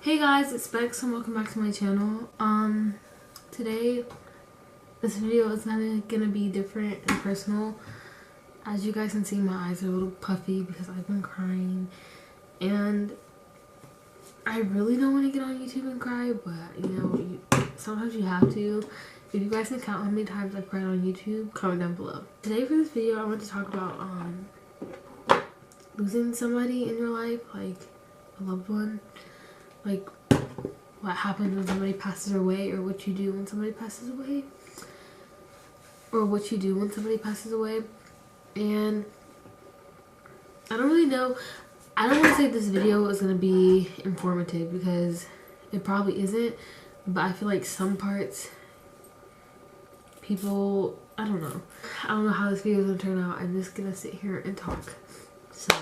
Hey guys, it's Becs and welcome back to my channel. Today this video is gonna be different and personal. As you guys can see, my eyes are a little puffy because I've been crying, and I really don't want to get on YouTube and cry, but you know, sometimes you have to. If you guys can count how many times I've cried on YouTube, comment down below. Today for this video, I want to talk about losing somebody in your life, like a loved one. Like what happens when somebody passes away, or what you do when somebody passes away, and I don't really know. I don't want to say this video is going to be informative because it probably isn't, but I feel like some parts people, I don't know how this video is going to turn out. I'm just going to sit here and talk. So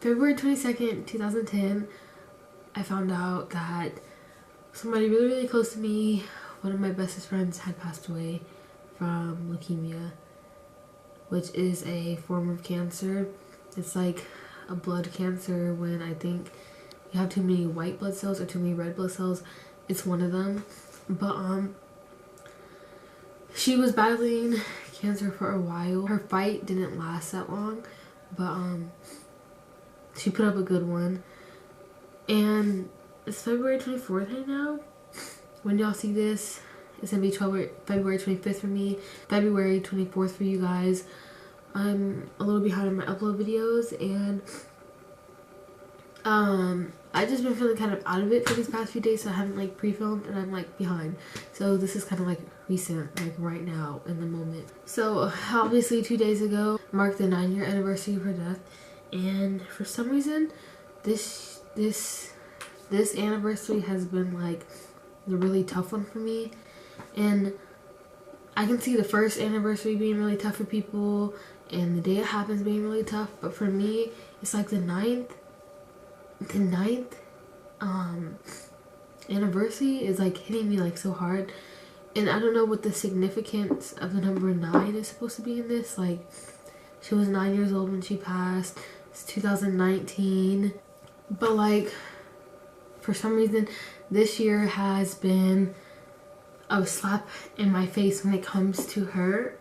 February 22nd, 2010, I found out that somebody really close to me, one of my bestest friends, had passed away from leukemia, which is a form of cancer. It's like a blood cancer when I think you have too many white blood cells or too many red blood cells. It's one of them. But she was battling cancer for a while. Her fight didn't last that long, but she put up a good one. And it's February 24th right now. When y'all see this, it's gonna be February 25th for me, February 24th for you guys. I'm a little behind on my upload videos, and I just been feeling kind of out of it for these past few days, so I haven't like pre-filmed, and I'm like behind. So this is kind of like recent, like right now in the moment. So obviously 2 days ago marked the 9-year anniversary of her death, and for some reason this anniversary has been like the really tough one for me. And I can see the first anniversary being really tough for people and the day it happens being really tough, but for me it's like the ninth anniversary is like hitting me like so hard. And I don't know what the significance of the number 9 is supposed to be in this. Like, she was 9 years old when she passed. It's 2019, but like for some reason this year has been a slap in my face when it comes to her.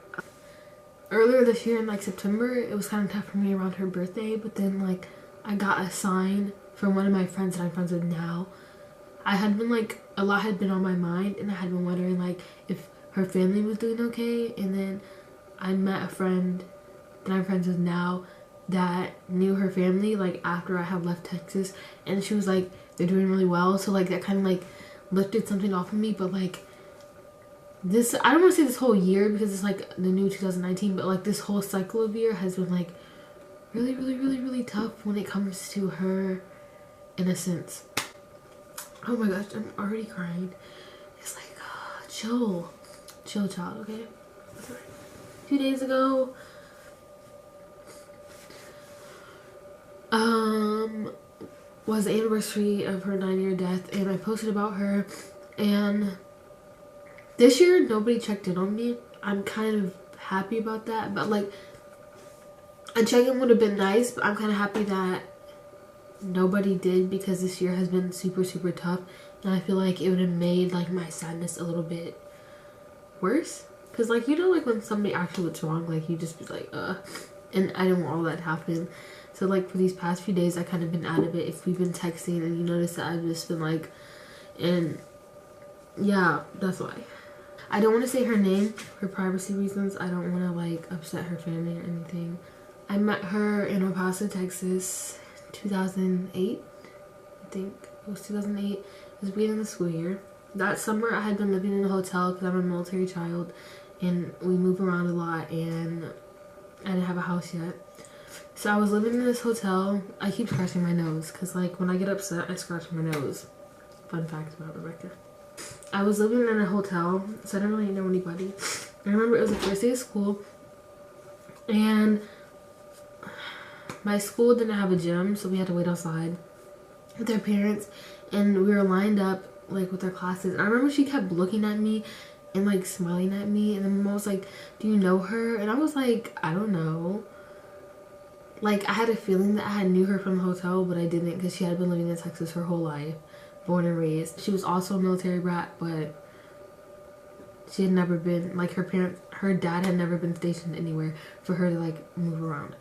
Earlier this year in like September, it was kind of tough for me around her birthday, but then like I got a sign from one of my friends that I'm friends with now. I had been like, a lot had been on my mind, and I had been wondering like if her family was doing okay. And then I met a friend that I'm friends with now that knew her family like after I had left Texas, and she was like, they're doing really well. So like that kind of like lifted something off of me. But like this, I don't want to say this whole year because it's like the new 2019, but like this whole cycle of year has been like really tough when it comes to her innocence. Oh my gosh, I'm already crying. It's like, chill child, okay? Sorry. 2 days ago, was the anniversary of her 9-year death, and I posted about her. And this year nobody checked in on me. I'm kind of happy about that, but like a check-in would have been nice, but I'm kind of happy that nobody did, because this year has been super tough, and I feel like it would have made like my sadness a little bit worse, because like, you know, like when somebody actually gets wrong, like you just be like and I didn't want all that to happen. So like for these past few days I kind of been out of it. If we've been texting and you notice that I've just been like, and yeah, that's why I don't want to say her name for privacy reasons. I don't want to like upset her family or anything. I met her in El Paso, Texas, 2008. I think it was 2008. It was beginning of the school year. That summer I had been living in a hotel because I'm a military child, and we move around a lot, and I didn't have a house yet. So I was living in this hotel. I keep scratching my nose because like when I get upset I scratch my nose. Fun fact about Rebecca. I was living in a hotel, so I didn't really know anybody. I remember it was the first day of school, and my school didn't have a gym, so we had to wait outside with our parents, and we were lined up like with our classes. And I remember she kept looking at me and like smiling at me, and then my mom was like, do you know her? And I was like, I don't know. Like, I had a feeling that I knew her from the hotel, but I didn't because she had been living in Texas her whole life, born and raised. She was also a military brat, but she had never been, like, her dad had never been stationed anywhere for her to, like, move around.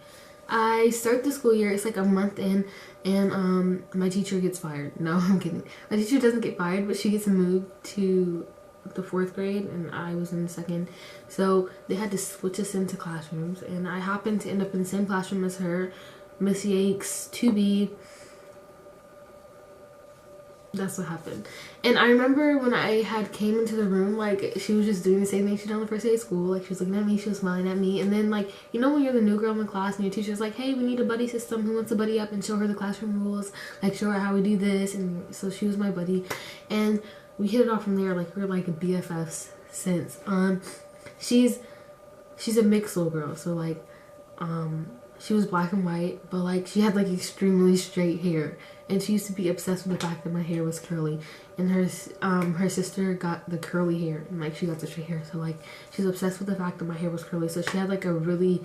I start the school year, it's like a month in, and my teacher gets fired. No, I'm kidding. My teacher doesn't get fired, but she gets moved to the 4th grade, and I was in the 2nd. So they had to switch us into classrooms, and I happened to end up in the same classroom as her, Miss Yates 2B. That's what happened. And I remember when I had came into the room, like, she was just doing the same thing she did on the first day of school. Like, she was looking at me, she was smiling at me. And then, like, you know when you're the new girl in the class and your teacher's like, hey, we need a buddy system. Who wants to buddy up? And show her the classroom rules. Like, show her how we do this. And so she was my buddy. And we hit it off from there. Like, we're, like, BFFs since. She's a mixed little girl. So, like, she was black and white. But, like, she had, like, extremely straight hair. And she used to be obsessed with the fact that my hair was curly. And her sister got the curly hair. And, like, she got the straight hair. So, like, she's obsessed with the fact that my hair was curly. So she had, like, a really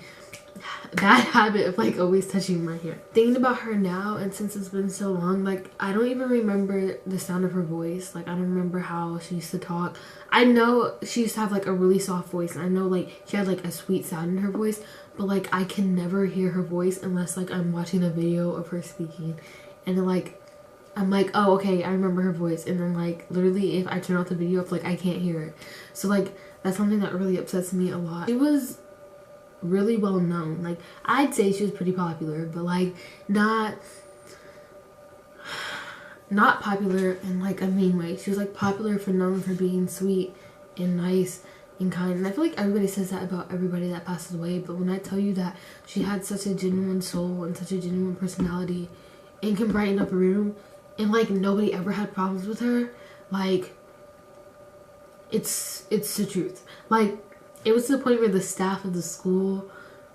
bad habit of, like, always touching my hair. Thinking about her now, and since it's been so long, like, I don't even remember the sound of her voice. Like, I don't remember how she used to talk. I know she used to have, like, a really soft voice. And I know, like, she had, like, a sweet sound in her voice. But, like, I can never hear her voice unless, like, I'm watching a video of her speaking. And then, like, I'm like, oh, okay, I remember her voice. And then, like, literally, if I turn off the video, it's like, I can't hear it. So, like, that's something that really upsets me a lot. She was really well known. Like, I'd say she was pretty popular, but, like, not popular in, like, a mean way. She was, like, popular for known for being sweet and nice and kind. And I feel like everybody says that about everybody that passes away. But when I tell you that she had such a genuine soul and such a genuine personality and can brighten up a room, and, like, nobody ever had problems with her, like, it's the truth. Like, it was to the point where the staff of the school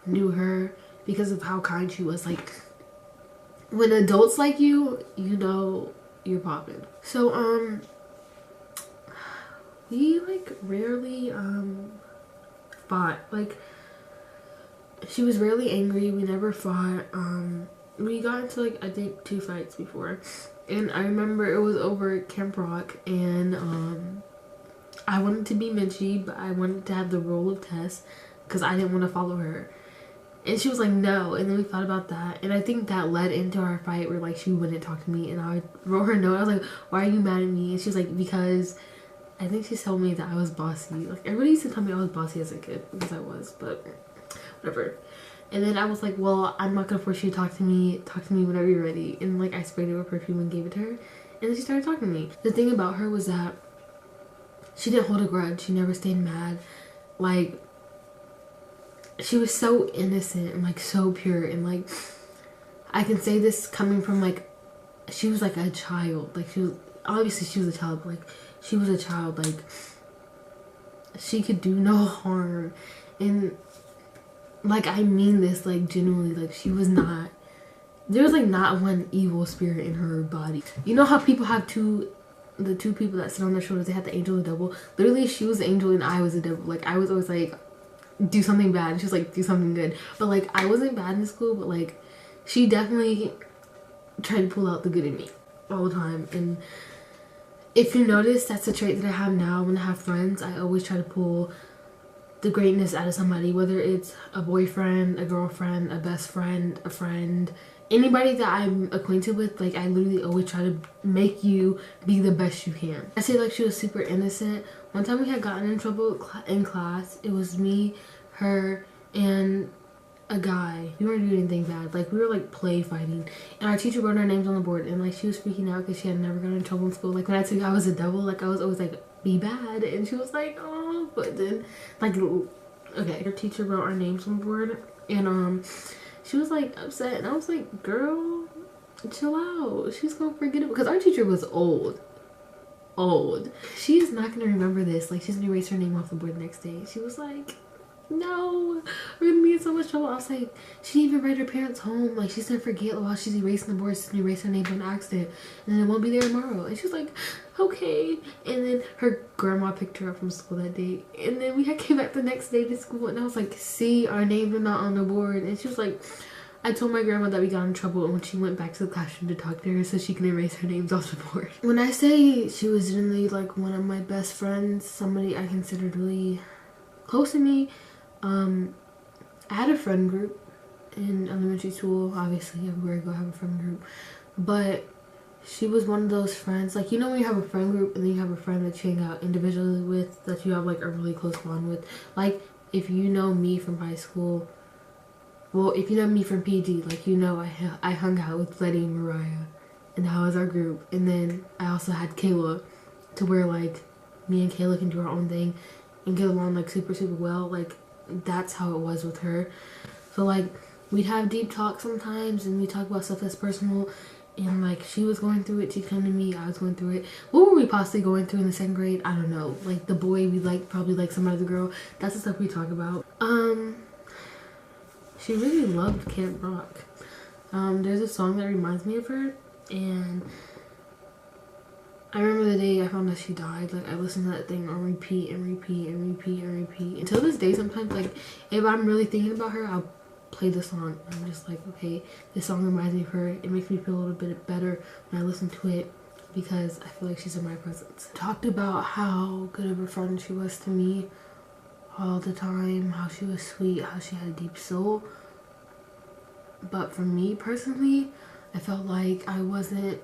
knew her because of how kind she was. Like, when adults like you, you know you're popping. So, we, like, rarely, fought. Like, she was rarely angry. We never fought. We got into, like, I think 2 fights before. And I remember it was over at Camp Rock, and I wanted to be Minchie, but I wanted to have the role of Tess because I didn't want to follow her. And she was like, no. And then we thought about that, and I think that led into our fight where, like, she wouldn't talk to me, and I wrote her a note. I was like, why are you mad at me? And she was like, because I think she told me that I was bossy. Like, everybody used to tell me I was bossy as a kid, because I was, but whatever. And then I was like, well, I'm not gonna force you to talk to me whenever you're ready. And, like, I sprayed her with perfume and gave it to her, and then she started talking to me. The thing about her was that she didn't hold a grudge. She never stayed mad. Like, she was so innocent and, like, so pure. And, like, I can say this coming from, like, she was, like, a child. Like, she was, obviously she was a child, but, like, she was a child. Like, she could do no harm. And, like, I mean this, like, genuinely. Like, she was not, there was, like, not one evil spirit in her body. You know how people have the two people that sit on their shoulders, they had the angel and the devil? Literally, she was the angel and I was the devil. Like, I was always like, do something bad, and she was like, do something good. But, like, I wasn't bad in school, but, like, she definitely tried to pull out the good in me all the time. And if you notice, that's a trait that I have now. When I have friends, I always try to pull the greatness out of somebody, whether it's a boyfriend, a girlfriend, a best friend, a friend, anybody that I'm acquainted with. Like, I literally always try to make you be the best you can. I say, like, she was super innocent. One time we had gotten in trouble in class. It was me, her, and a guy. We weren't doing anything bad. Like, we were, like, play fighting, and our teacher wrote our names on the board, and, like, she was freaking out because she had never gotten in trouble in school. Like, when I told you I was a devil, like, I was always like, be bad, and she was like, oh. But then, like, okay, her teacher wrote our names on the board, and she was, like, upset, and I was like, girl, chill out. She's gonna forget it, because our teacher was old. She is not gonna remember this. Like, she's gonna erase her name off the board the next day. She was like, no, we're gonna be in so much trouble. I was like, she didn't even write her parents home. Like, she's gonna forget while she's erasing the board. She's gonna erase her name on accident, and then it won't be there tomorrow. And she was like, okay. And then her grandma picked her up from school that day, and then we had came back the next day to school, and I was like, see, our names are not on the board. And she was like, I told my grandma that we got in trouble and when she went back to the classroom to talk to her so she can erase her names off the board. When I say she was generally like one of my best friends, somebody I considered really close to me, I had a friend group in elementary school. Obviously, everywhere I go I have a friend group. But she was one of those friends, like, you know when you have a friend group and then you have a friend that you hang out individually with, that you have like a really close bond with. Like, if you know me from high school, well, if you know me from PG, like, you know I hung out with Letty and Mariah, and that was our group. And then I also had Kayla, to where like me and Kayla can do our own thing and get along like super well. Like, that's how it was with her. So like, we'd have deep talk sometimes and we talk about stuff that's personal. And like, she was going through it, she'd come to me, I was going through it. What were we possibly going through in the 2nd grade? I don't know. Like, the boy we liked probably like some other girl. That's the stuff we talk about. She really loved Camp Rock. There's a song that reminds me of her, and I remember the day I found out she died. Like, I listened to that thing on repeat and repeat and repeat and repeat. Until this day, sometimes, like, if I'm really thinking about her, I'll play the song. I'm just like, okay, this song reminds me of her. It makes me feel a little bit better when I listen to it because I feel like she's in my presence. Talked about how good of a friend she was to me all the time, how she was sweet, how she had a deep soul. But for me personally, I felt like I wasn't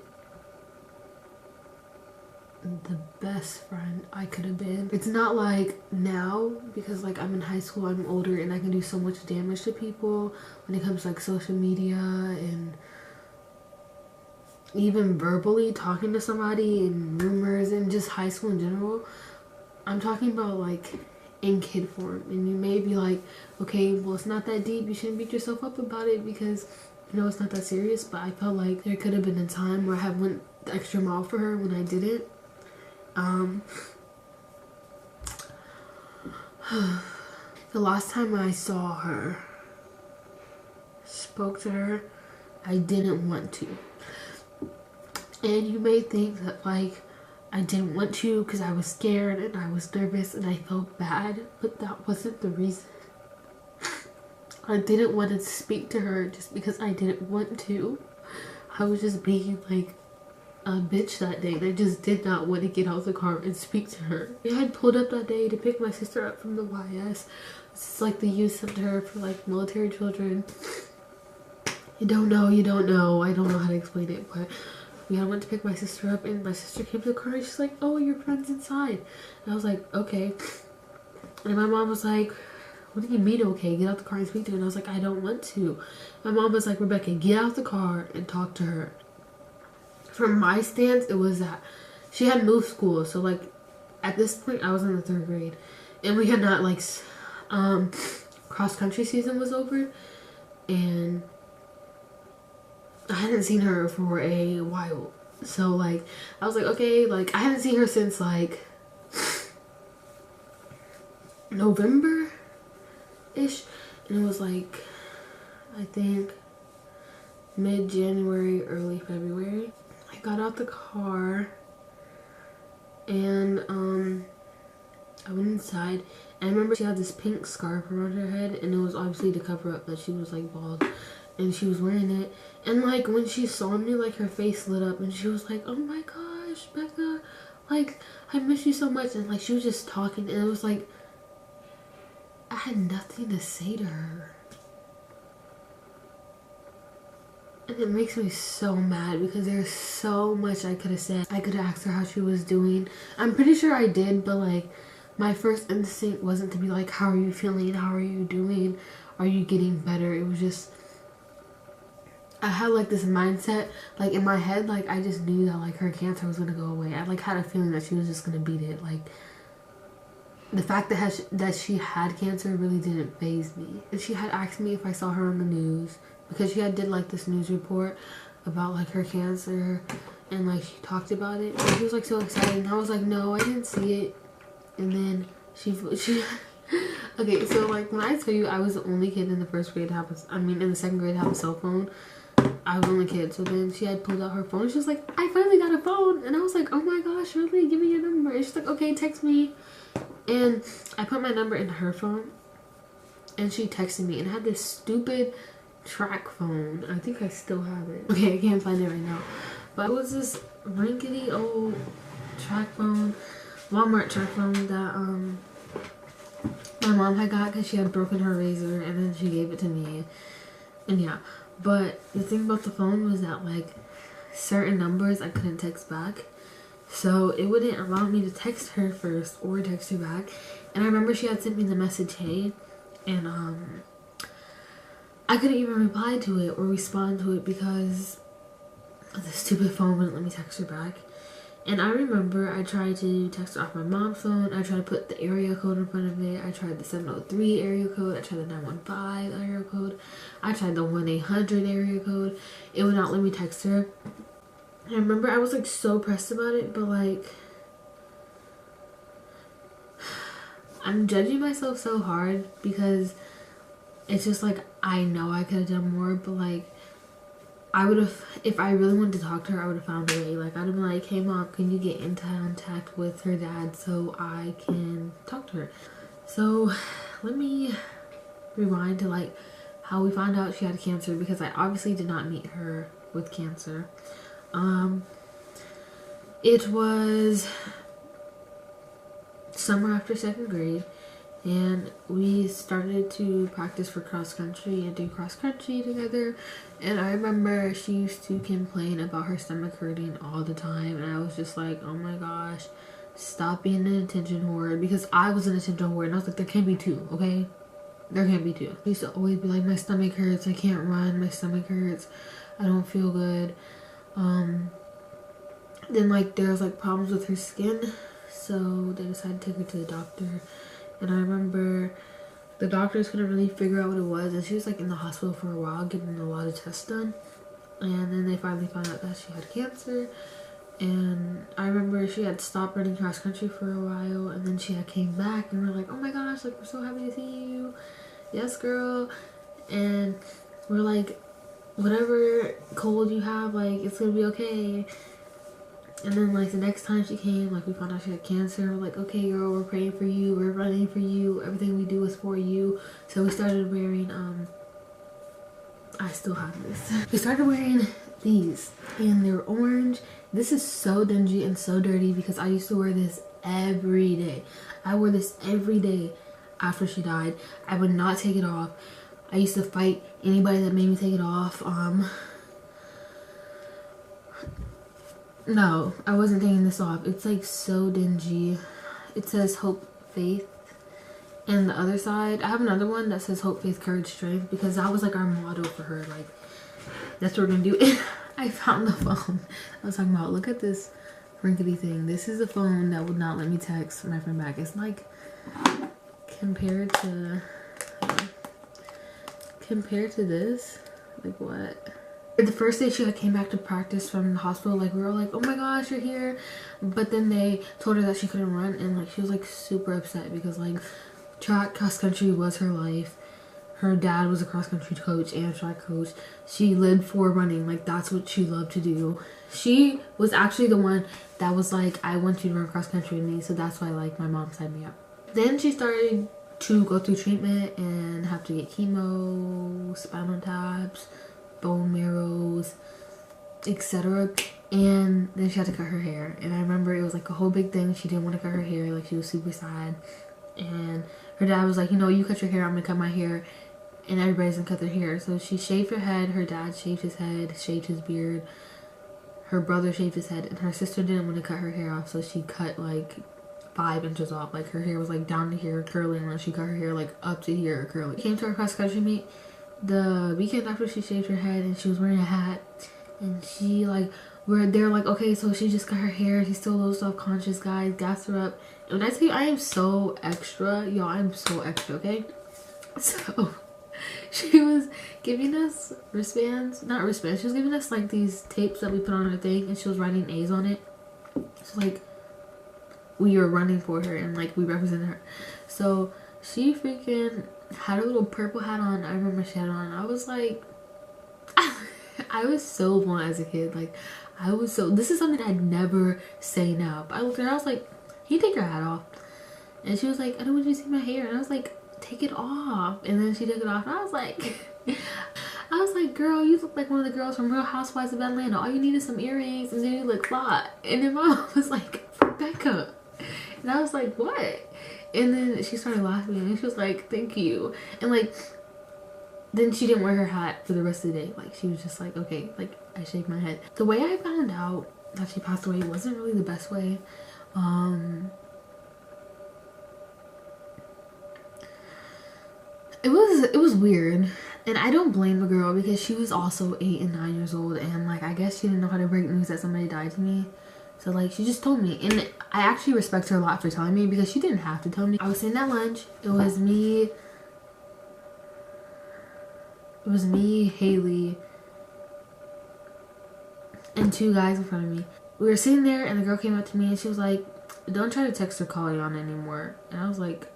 the best friend I could have been. It's not like now, because like I'm in high school, I'm older, and I can do so much damage to people when it comes to like social media and even verbally talking to somebody and rumors and just high school in general. I'm talking about like in kid form, and you may be like, okay, well, it's not that deep, you shouldn't beat yourself up about it because you know it's not that serious. But I felt like there could have been a time where I had went the extra mile for her when I didn't. The last time I saw her, spoke to her, I didn't want to. And you may think that like I didn't want to because I was scared and I was nervous and I felt bad, but that wasn't the reason. I didn't want to speak to her just because I didn't want to. I was just being like a bitch that day. I just did not want to get out of the car and speak to her. I had pulled up that day to pick my sister up from the YS. It's like the youth center for like military children. You don't know, you don't know. I don't know how to explain it, but we had went to pick my sister up and my sister came to the car and she's like, oh, your friend's inside. And I was like, okay. And my mom was like, what do you mean okay? Get out the car and speak to her. And I was like, I don't want to. My mom was like, Rebecca, get out the car and talk to her. From my stance, it was that she had moved school. So like at this point I was in the 3rd grade and we had not like cross country season was over, and I hadn't seen her for a while. So like I was like, okay, like I hadn't seen her since like November ish, and it was like I think mid-January, early February. I got out the car and I went inside, and I remember she had this pink scarf around her head, and it was obviously to cover up that she was like bald, and she was wearing it. And like when she saw me, like her face lit up and she was like, oh my gosh, Becca, like I miss you so much. And like she was just talking, and it was like I had nothing to say to her. And it makes me so mad because there's so much I could have said. I could have asked her how she was doing. I'm pretty sure I did, but like my first instinct wasn't to be like, how are you feeling? How are you doing? Are you getting better? It was just, I had like this mindset, like in my head, like I just knew that like her cancer was gonna go away. I like had a feeling that she was just gonna beat it. Like the fact that she had cancer really didn't faze me. And she had asked me if I saw her on the news, because she had did like this news report about like her cancer, and like she talked about it, and she was like so excited, and I was like, no, I didn't see it. And then she okay, so like when I tell you I was the only kid in the 1st grade to have in the 2nd grade to have a cell phone, I was the only kid. So then she had pulled out her phone. She was like, I finally got a phone. And I was like, oh my gosh, really? Give me your number. And she's like, okay, text me. And I put my number in her phone, and she texted me, and had this stupid track phone. I think I still have it. Okay, I can't find it right now. But it was this rinkety old track phone, Walmart track phone that my mom had got because she had broken her razor, and then she gave it to me. And yeah, but the thing about the phone was that like certain numbers I couldn't text back, so it wouldn't allow me to text her first or text her back. And I remember she had sent me the message, hey, and I couldn't even reply to it or respond to it because the stupid phone wouldn't let me text her back. And I remember I tried to text her off my mom's phone. I tried to put the area code in front of it. I tried the 703 area code. I tried the 915 area code. I tried the 1-800 area code. It would not let me text her. I remember I was like so pressed about it, but like I'm judging myself so hard because it's just like I know I could have done more, but like I would have, if I really wanted to talk to her, I would have found a way. Like, I'd have been like, hey mom, can you get in contact with her dad so I can talk to her? So let me rewind to like how we found out she had cancer, because I obviously did not meet her with cancer. It was summer after 2nd grade, and we started to practice for cross country and do cross country together. And I remember she used to complain about her stomach hurting all the time, and I was just like, oh my gosh, stop being an attention whore, because I was an attention whore, and I was like, there can't be two, okay? There can't be two. I used to always be like, my stomach hurts, I can't run, my stomach hurts, I don't feel good. Then like there was like problems with her skin, so they decided to take her to the doctor. And I remember the doctors couldn't really figure out what it was, and she was like in the hospital for a while getting a lot of tests done. And then they finally found out that she had cancer. And I remember she had stopped running cross country for a while, and then she had came back, and we're like, oh my gosh, like we're so happy to see you. Yes girl. And we're like, whatever cold you have, like it's gonna be okay. And then like the next time she came, like we found out she had cancer. We're like, okay girl, we're praying for you, we're running for you, everything we do is for you. So we started wearing I still have this. We started wearing these, and they were orange. This is so dingy and so dirty because I used to wear this every day. I wore this every day after she died. I would not take it off. I used to fight anybody that made me take it off. No, I wasn't taking this off. It's like so dingy. It says hope, faith. And the other side, I have another one that says hope, faith, courage, strength, because that was like our motto for her. Like, that's what we're gonna do. I found the phone I was talking about. Look at this rinkety thing. This is a phone that would not let me text my friend back. It's like compared to this, like what? The first day she came back to practice from the hospital, like we were all like, oh my gosh, you're here. But then they told her that she couldn't run, and like she was like super upset because like track cross country was her life. Her dad was a cross country coach and track coach. She lived for running, like that's what she loved to do. She was actually the one that was like, I want you to run cross country with me, so that's why like my mom signed me up. Then she started to go through treatment and have to get chemo, spinal taps, bone marrows, etc. And then she had to cut her hair, and I remember it was like a whole big thing. She didn't want to cut her hair, like she was super sad, and her dad was like, you know, you cut your hair, I'm gonna cut my hair, and everybody's gonna cut their hair. So she shaved her head, her dad shaved his head, shaved his beard, her brother shaved his head, and her sister didn't want to cut her hair off, so she cut like 5 inches off. Like her hair was like down to here curly, and then she cut her hair like up to here curly. Came to our cross country meet the weekend after she shaved her head, and she was wearing a hat, and she like they're like, okay, so she just got her hair, she's still a little self-conscious, guys, gas her up. And when I tell you I am so extra, y'all, I'm so extra, okay? So she was giving us wristbands, not wristbands, she was giving us like these tapes that we put on her thing, and she was writing A's on it. So like we were running for her, and like we represented her. So she freaking had a little purple hat on. I remember she had on. I was like, I was so blunt as a kid. Like, I was so, this is something I'd never say now. But I looked at her, I was like, can you take your hat off? And she was like, I don't want you to see my hair. And I was like, take it off. And then she took it off, and I was like, I was like, girl, you look like one of the girls from Real Housewives of Atlanta. All you need is some earrings and then you look fly. And then mom was like, Rebecca. And I was like, what? And then she started laughing and she was like, thank you. And like, then she didn't wear her hat for the rest of the day. Like, she was just like, okay. Like, I shake my head. The way I found out that she passed away wasn't really the best way. It was weird, and I don't blame the girl because she was also 8 and 9 years old, and like I guess she didn't know how to break news that somebody died to me. So like she just told me, and I actually respect her a lot for telling me because she didn't have to tell me. I was sitting at lunch. It was me, Haley, and 2 guys in front of me. We were sitting there, and the girl came up to me and she was like, "Don't try to text or call Ayana anymore." And I was like,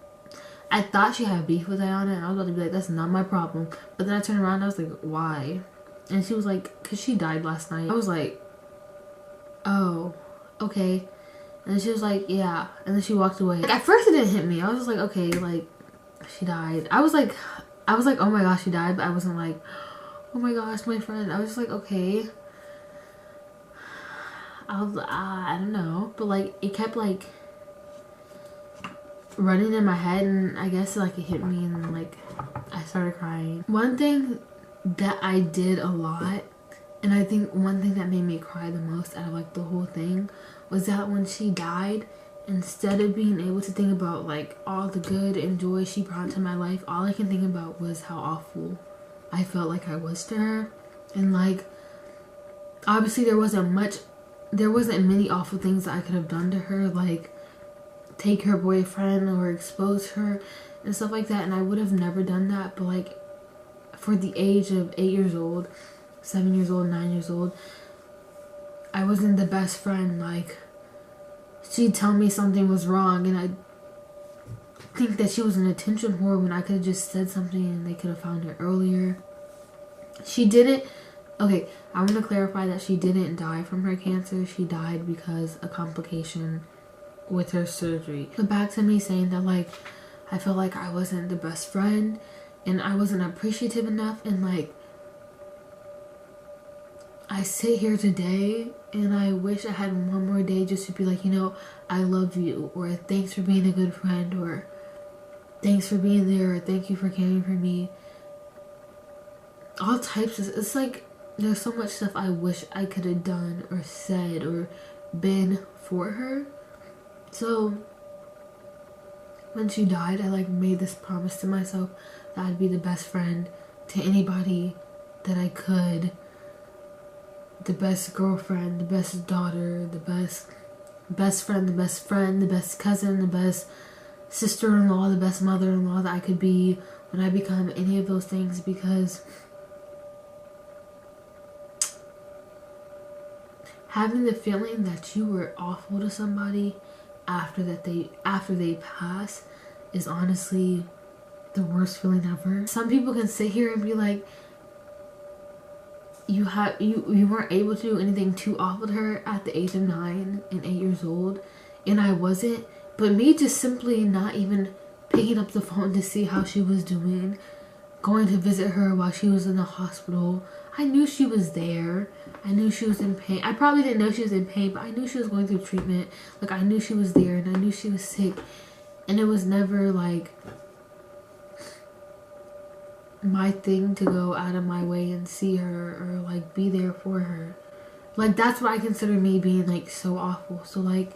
I thought she had beef with Ayana, and I was about to be like, that's not my problem. But then I turned around and I was like, why? And she was like, because she died last night. I was like, oh, okay. And then she was like, yeah. And then she walked away. Like, at first it didn't hit me. I was just like, okay, like, she died. I was like, oh my gosh, she died. But I wasn't like, oh my gosh, my friend. I was just like, okay. I don't know. But like, it kept like running in my head, and I guess like it hit me, and then like I started crying. One thing that I did a lot, and I think one thing that made me cry the most out of like the whole thing, was that when she died, instead of being able to think about like all the good and joy she brought to my life, all I can think about was how awful I felt like I was to her. And like, obviously there wasn't many awful things that I could have done to her, like take her boyfriend or expose her and stuff like that, and I would have never done that. But like, for the age of 8 years old, 7 years old, 9 years old, I wasn't the best friend. Like, she'd tell me something was wrong, and I'd think that she was an attention whore when I could have just said something and they could have found her earlier. She didn't, okay, I want to clarify that she didn't die from her cancer. She died because a complication with her surgery. But back to me saying that like I felt like I wasn't the best friend and I wasn't appreciative enough, and like I sit here today and I wish I had one more day just to be like, you know, I love you, or thanks for being a good friend, or thanks for being there, or thank you for caring for me. All types of, it's like there's so much stuff I wish I could have done or said or been for her. So when she died, I like made this promise to myself that I'd be the best friend to anybody that I could. The best girlfriend, the best daughter, the best friend, the best cousin, the best sister-in-law, the best mother-in-law that I could be when I become any of those things. Because having the feeling that you were awful to somebody after they pass is honestly the worst feeling ever. Some people can sit here and be like, you weren't able to do anything too awful to her at the age of 9 and 8 years old, and I wasn't. But me just simply not even picking up the phone to see how she was doing, going to visit her while she was in the hospital. I knew she was there. I knew she was in pain. I probably didn't know she was in pain, but I knew she was going through treatment. Like, I knew she was there, and I knew she was sick. And it was never, like, my thing to go out of my way and see her or, like, be there for her. Like, that's what I consider me being, like, so awful. So, like,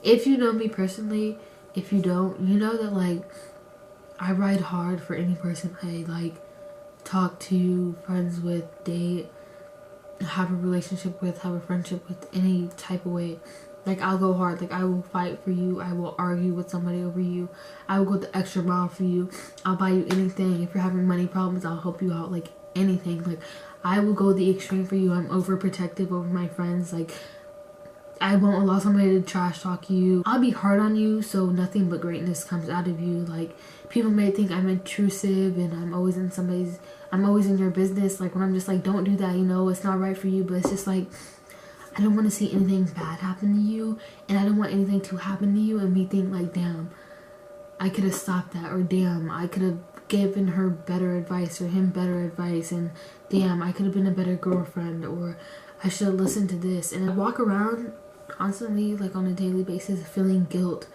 if you know me personally, if you don't, you know that, like, I ride hard for any person I, like, talk to, friends with, date, have a relationship with, have a friendship with, any type of way. Like, I'll go hard. Like, I will fight for you. I will argue with somebody over you. I will go the extra mile for you. I'll buy you anything. If you're having money problems, I'll help you out. Like, anything. Like, I will go the extreme for you. I'm overprotective over my friends. Like, I won't allow somebody to trash talk you. I'll be hard on you so nothing but greatness comes out of you. Like, people may think I'm intrusive and I'm always in your business. Like, when I'm just like, don't do that, you know, it's not right for you. But it's just like, I don't want to see anything bad happen to you, and I don't want anything to happen to you and me think like, damn, I could have stopped that, or damn, I could have given her better advice or him better advice, and damn, I could have been a better girlfriend, or I should have listened to this. And I walk around constantly, like on a daily basis, feeling guilt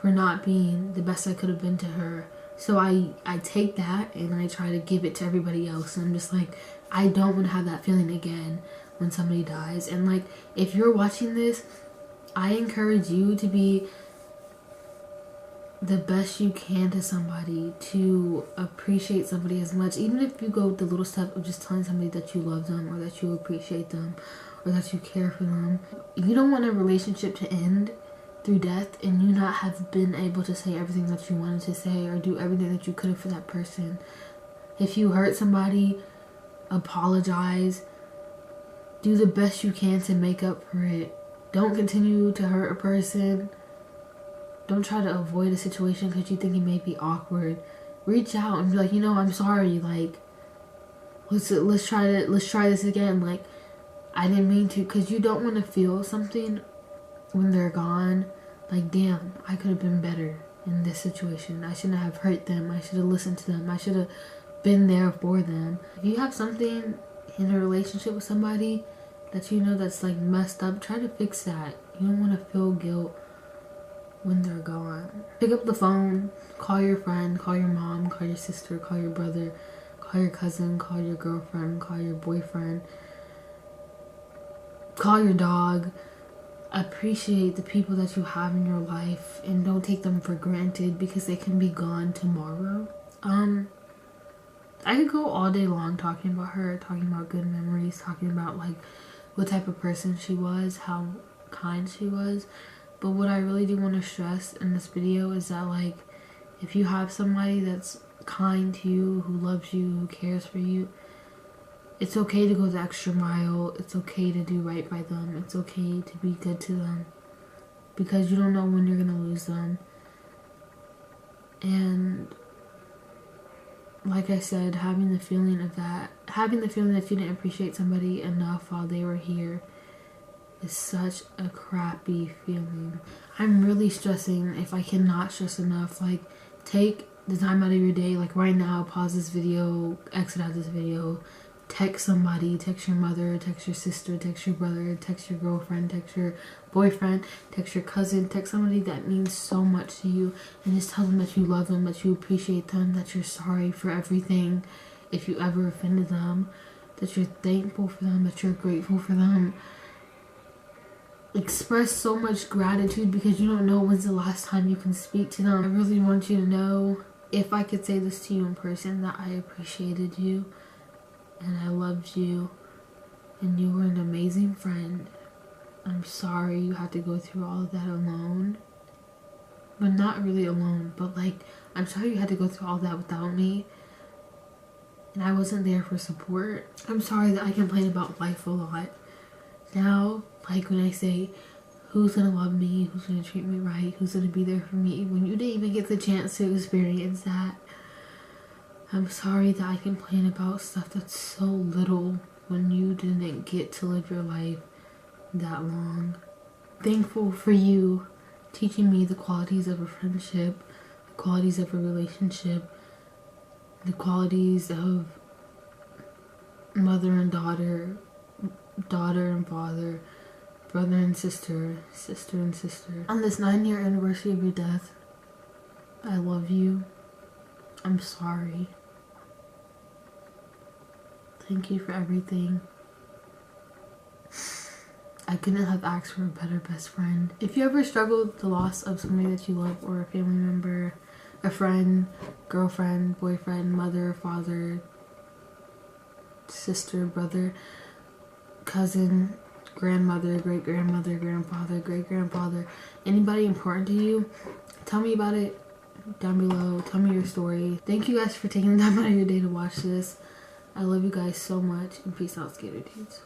for not being the best I could have been to her. So I take that and I try to give it to everybody else. And I'm just like, I don't want to have that feeling again when somebody dies. And like, if you're watching this, I encourage you to be the best you can to somebody, to appreciate somebody as much, even if you go the little step of just telling somebody that you love them, or that you appreciate them, or that you care for them. You don't want a relationship to end through death and you not have been able to say everything that you wanted to say or do everything that you could have for that person. If you hurt somebody, apologize. Do the best you can to make up for it. Don't continue to hurt a person. Don't try to avoid a situation because you think it may be awkward. Reach out and be like, you know, I'm sorry. Like, let's try this again. Like, I didn't mean to, because you don't want to feel something when they're gone. Like, damn, I could have been better in this situation. I shouldn't have hurt them. I should have listened to them. I should have been there for them. If you have something in a relationship with somebody that you know that's like messed up, try to fix that. You don't want to feel guilt when they're gone. Pick up the phone, call your friend, call your mom, call your sister, call your brother, call your cousin, call your girlfriend, call your boyfriend, call your dog. Appreciate the people that you have in your life and don't take them for granted because they can be gone tomorrow. I could go all day long talking about her, talking about good memories, talking about like what type of person she was, how kind she was. But what I really do want to stress in this video is that, like, if you have somebody that's kind to you, who loves you, who cares for you, it's okay to go the extra mile. It's okay to do right by them. It's okay to be good to them, because you don't know when you're gonna lose them. And like I said, having the feeling that you didn't appreciate somebody enough while they were here is such a crappy feeling. I'm really stressing, if I cannot stress enough, like, take the time out of your day, like right now, pause this video, exit out this video, text somebody, text your mother, text your sister, text your brother, text your girlfriend, text your boyfriend, text your cousin, text somebody that means so much to you, and just tell them that you love them, that you appreciate them, that you're sorry for everything if you ever offended them, that you're thankful for them, that you're grateful for them. Express so much gratitude, because you don't know when's the last time you can speak to them. I really want you to know, if I could say this to you in person, that I appreciated you and I loved you and you were an amazing friend. I'm sorry you had to go through all of that alone. But not really alone, but like, I'm sorry you had to go through all that without me and I wasn't there for support. I'm sorry that I complain about life a lot. Now, like when I say, who's gonna love me, who's gonna treat me right, who's gonna be there for me, when you didn't even get the chance to experience that, I'm sorry that I complain about stuff that's so little when you didn't get to live your life that long. Thankful for you teaching me the qualities of a friendship, the qualities of a relationship, the qualities of mother and daughter, daughter and father, brother and sister, sister and sister. On this 9-year anniversary of your death, I love you. I'm sorry. Thank you for everything. I couldn't have asked for a better best friend. If you ever struggled with the loss of somebody that you love, or a family member, a friend, girlfriend, boyfriend, mother, father, sister, brother, cousin, grandmother, great-grandmother, grandfather, great-grandfather, anybody important to you, tell me about it down below. Tell me your story. Thank you guys for taking the time out of your day to watch this. I love you guys so much, and peace out, skater dudes.